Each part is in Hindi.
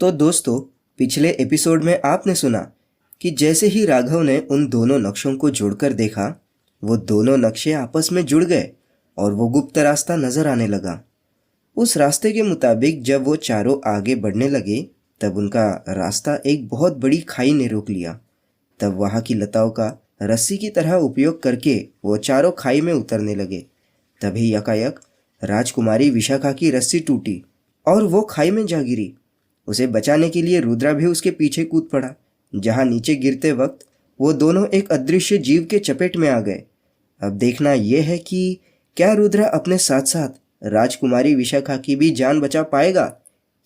तो दोस्तों, पिछले एपिसोड में आपने सुना कि जैसे ही राघव ने उन दोनों नक्शों को जोड़कर देखा, वो दोनों नक्शे आपस में जुड़ गए और वो गुप्त रास्ता नजर आने लगा। उस रास्ते के मुताबिक जब वो चारों आगे बढ़ने लगे, तब उनका रास्ता एक बहुत बड़ी खाई ने रोक लिया। तब वहाँ की लताओं का रस्सी की तरह उपयोग करके वो चारों खाई में उतरने लगे। तभी यकायक राजकुमारी विशाखा की रस्सी टूटी और वो खाई में जा गिरी। उसे बचाने के लिए रुद्रा भी उसके पीछे कूद पड़ा, जहां नीचे गिरते वक्त वो दोनों एक अदृश्य जीव के चपेट में आ गए। अब देखना यह है कि क्या रुद्रा अपने साथ साथ राजकुमारी विशाखा की भी जान बचा पाएगा।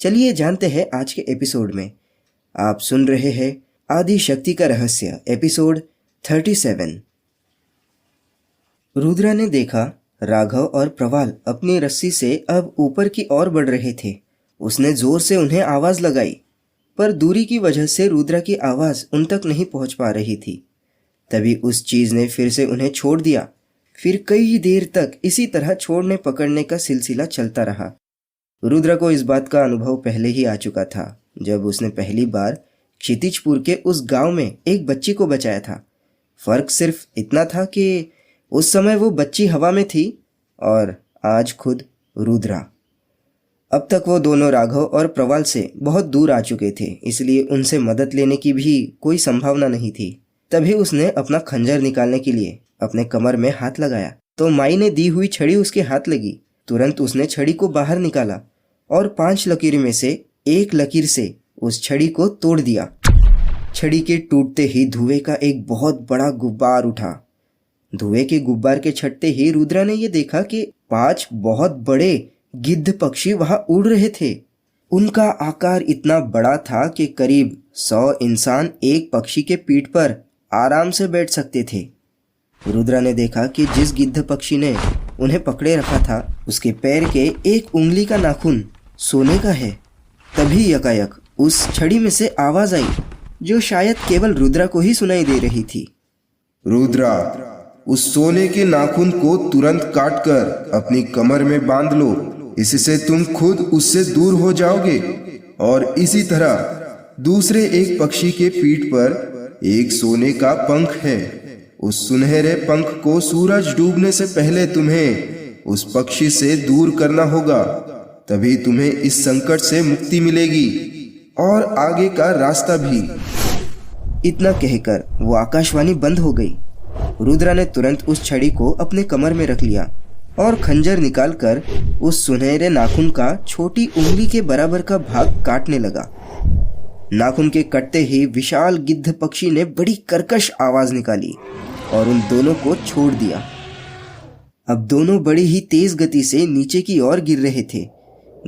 चलिए जानते हैं आज के एपिसोड में। आप सुन रहे हैं आदि शक्ति का रहस्य, एपिसोड 37। रुद्रा ने देखा राघव और प्रवाल अपनी रस्सी से अब ऊपर की ओर बढ़ रहे थे। उसने जोर से उन्हें आवाज लगाई, पर दूरी की वजह से रुद्रा की आवाज उन तक नहीं पहुंच पा रही थी। तभी उस चीज ने फिर से उन्हें छोड़ दिया। फिर कई देर तक इसी तरह छोड़ने पकड़ने का सिलसिला चलता रहा। रुद्रा को इस बात का अनुभव पहले ही आ चुका था, जब उसने पहली बार क्षितिजपुर के उस गांव में एक बच्ची को बचाया था। फर्क सिर्फ इतना था कि उस समय वो बच्ची हवा में थी और आज खुद रुद्रा। अब तक वो दोनों राघव और प्रवाल से बहुत दूर आ चुके थे, इसलिए उनसे मदद लेने की भी कोई संभावना नहीं थी। तभी उसने अपना खंजर निकालने के लिए अपने कमर में हाथ लगाया तो माई ने दी हुई छड़ी उसके हाथ लगी। तुरंत उसने छड़ी को बाहर निकाला और 5 लकीर में से एक लकीर से उस छड़ी को तोड़ दिया। छड़ी के टूटते ही धुएं का एक बहुत बड़ा गुब्बार उठा। धुएं के गुब्बार के छटते ही रुद्रा ने यह देखा कि 5 बहुत बड़े गिद्ध पक्षी वहां उड़ रहे थे। उनका आकार इतना बड़ा था कि करीब 100 इंसान एक पक्षी के पीठ पर आराम से बैठ सकते थे। रुद्रा ने देखा कि जिस गिद्ध पक्षी ने उन्हें पकड़े रखा था, उसके पैर के एक उंगली का नाखून सोने का है। तभी यकायक उस छड़ी में से आवाज आई, जो शायद केवल रुद्रा को ही सुनाई दे रही थी। रुद्रा, उस सोने के नाखून को तुरंत काटकर अपनी कमर में बांध लो। इससे तुम खुद उससे दूर हो जाओगे। और इसी तरह दूसरे एक पक्षी के पीठ पर एक सोने का पंख है। उस सुनहरे पंख को सूरज डूबने से पहले तुम्हें उस पक्षी से दूर करना होगा। तभी तुम्हें इस संकट से मुक्ति मिलेगी और आगे का रास्ता भी। इतना कहकर वो आकाशवाणी बंद हो गई। रुद्रा ने तुरंत उस छड़ी को अपने कमर में रख लिया और खंजर निकालकर उस सुनहरे नाखून का छोटी उंगली के बराबर का भाग काटने लगा। नाखून के कटते ही विशाल गिद्ध पक्षी ने बड़ी कर्कश आवाज निकाली और उन दोनों को छोड़ दिया। अब दोनों बड़ी ही तेज गति से नीचे की ओर गिर रहे थे।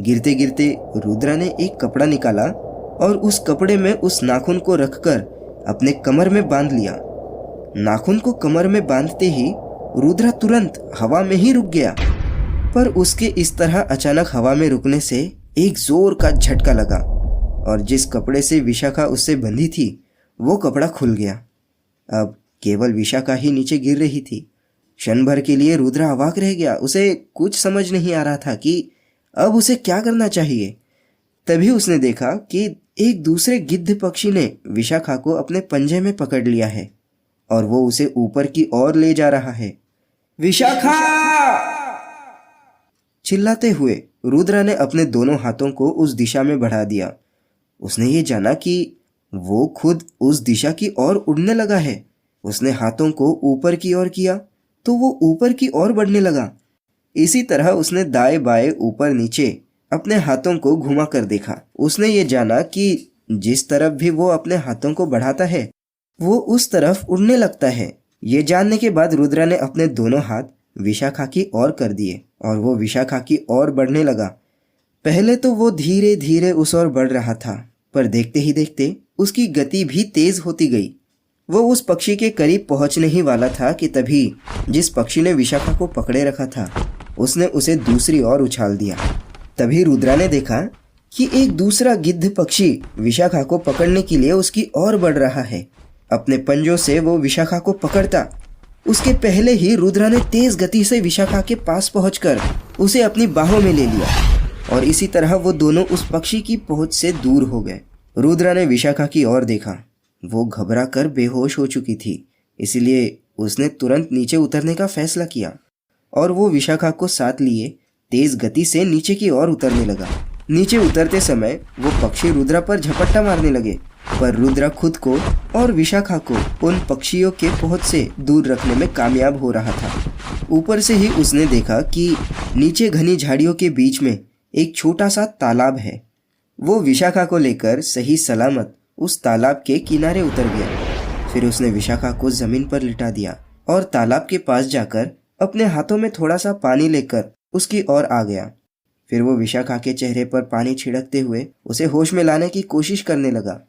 गिरते गिरते रुद्रा ने एक कपड़ा निकाला और उस कपड़े में उस नाखून को रखकर अपने कमर में बांध लिया। नाखून को कमर में बांधते ही रुद्रा तुरंत हवा में ही रुक गया, पर उसके इस तरह अचानक हवा में रुकने से एक जोर का झटका लगा और जिस कपड़े से विशाखा उससे बंधी थी, वो कपड़ा खुल गया। अब केवल विशाखा ही नीचे गिर रही थी। क्षण भर के लिए रुद्रा अवाक रह गया। उसे कुछ समझ नहीं आ रहा था कि अब उसे क्या करना चाहिए। तभी उसने देखा कि एक दूसरे गिद्ध पक्षी ने विशाखा को अपने पंजे में पकड़ लिया है और वो उसे ऊपर की ओर ले जा रहा है। विशाखा! चिल्लाते हुए रुद्रा ने अपने दोनों हाथों को उस दिशा में बढ़ा दिया। उसने ये जाना कि वो खुद उस दिशा की ओर उड़ने लगा है। उसने हाथों को ऊपर की ओर किया तो वो ऊपर की ओर बढ़ने लगा। इसी तरह उसने दाएं बाएं ऊपर नीचे अपने हाथों को घुमा कर देखा। उसने ये जाना कि जिस तरफ भी वो अपने हाथों को बढ़ाता है, वो उस तरफ उड़ने लगता है। ये जानने के बाद रुद्रा ने अपने दोनों हाथ विशाखा की ओर कर दिए और वो विशाखा की ओर बढ़ने लगा। पहले तो वो धीरे धीरे उस ओर बढ़ रहा था, पर देखते ही देखते उसकी गति भी तेज होती गई। वो उस पक्षी के करीब पहुंचने ही वाला था कि तभी जिस पक्षी ने विशाखा को पकड़े रखा था, उसने उसे दूसरी ओर उछाल दिया। तभी रुद्रा ने देखा कि एक दूसरा गिद्ध पक्षी विशाखा को पकड़ने के लिए उसकी ओर बढ़ रहा है। अपने पंजों से वो विशाखा को पकड़ता, उसके पहले ही रुद्रा ने तेज गति से विशाखा के पास पहुंचकर उसे अपनी बाहों में ले लिया। और इसी तरह वो दोनों उस पक्षी की पहुंच से दूर हो गए। रुद्रा ने विशाखा की ओर देखा। वो घबरा कर बेहोश हो चुकी थी, इसलिए उसने तुरंत नीचे उतरने का फैसला किया और वो विशाखा को साथ लिए तेज गति से नीचे की ओर उतरने लगा। नीचे उतरते समय वो पक्षी रुद्रा पर झपट्टा मारने लगे, पर रुद्रा खुद को और विशाखा को उन पक्षियों के पहुंच से दूर रखने में कामयाब हो रहा था। ऊपर से ही उसने देखा कि नीचे घनी झाड़ियों के बीच में एक छोटा सा तालाब है। वो विशाखा को लेकर सही सलामत उस तालाब के किनारे उतर गया। फिर उसने विशाखा को जमीन पर लिटा दिया और तालाब के पास जाकर अपने हाथों में थोड़ा सा पानी लेकर उसकी ओर आ गया। फिर वो विशाखा के चेहरे पर पानी छिड़कते हुए उसे होश में लाने की कोशिश करने लगा।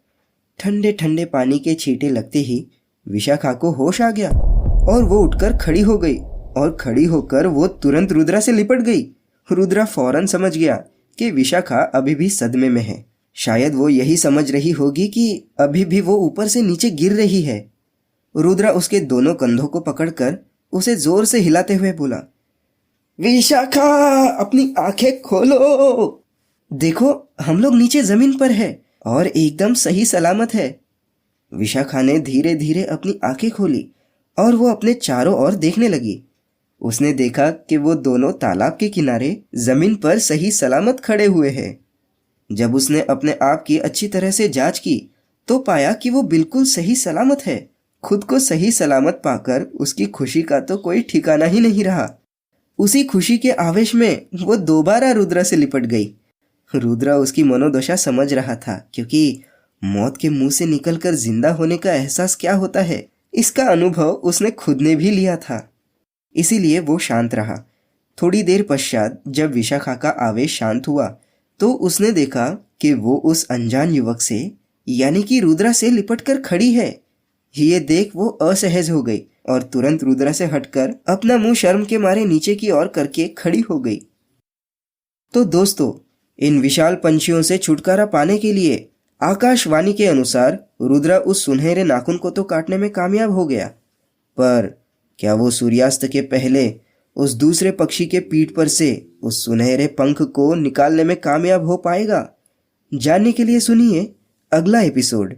ठंडे ठंडे पानी के छींटे लगते ही विशाखा को होश आ गया और वो उठकर खड़ी हो गई और खड़ी होकर वो तुरंत रुद्रा से लिपट गई। रुद्रा फौरन समझ गया कि विशाखा अभी भी सदमे में है। शायद वो यही समझ रही होगी कि अभी भी वो ऊपर से नीचे गिर रही है। रुद्रा उसके दोनों कंधों को पकड़कर उसे जोर से हिलाते हुए बोला, विशाखा, अपनी आंखें खोलो। देखो, हम लोग नीचे जमीन पर है और एकदम सही सलामत है। विशाखा ने धीरे धीरे अपनी आंखें खोली और वो अपने चारों ओर देखने लगी। उसने देखा कि वो दोनों तालाब के किनारे जमीन पर सही सलामत खड़े हुए हैं। जब उसने अपने आप की अच्छी तरह से जांच की तो पाया कि वो बिल्कुल सही सलामत है। खुद को सही सलामत पाकर उसकी खुशी का तो कोई ठिकाना ही नहीं रहा। उसी खुशी के आवेश में वो दोबारा रुद्रा से लिपट गई। रुद्रा उसकी मनोदशा समझ रहा था, क्योंकि मौत के मुंह से निकलकर जिंदा होने का एहसास क्या होता है, इसका अनुभव उसने खुद ने भी लिया था। इसीलिए वो शांत रहा। थोड़ी देर पश्चात जब विशाखा का आवेश शांत हुआ तो उसने देखा कि वो उस अनजान युवक से यानी कि रुद्रा से लिपटकर खड़ी है। ये देख वो असहज हो गई और तुरंत रुद्रा से हटकर अपना मुंह शर्म के मारे नीचे की ओर करके खड़ी हो गई। तो दोस्तों, इन विशाल पंछियों से छुटकारा पाने के लिए आकाशवाणी के अनुसार रुद्रा उस सुनहरे नाखून को तो काटने में कामयाब हो गया, पर क्या वो सूर्यास्त के पहले उस दूसरे पक्षी के पीठ पर से उस सुनहरे पंख को निकालने में कामयाब हो पाएगा? जानने के लिए सुनिए अगला एपिसोड।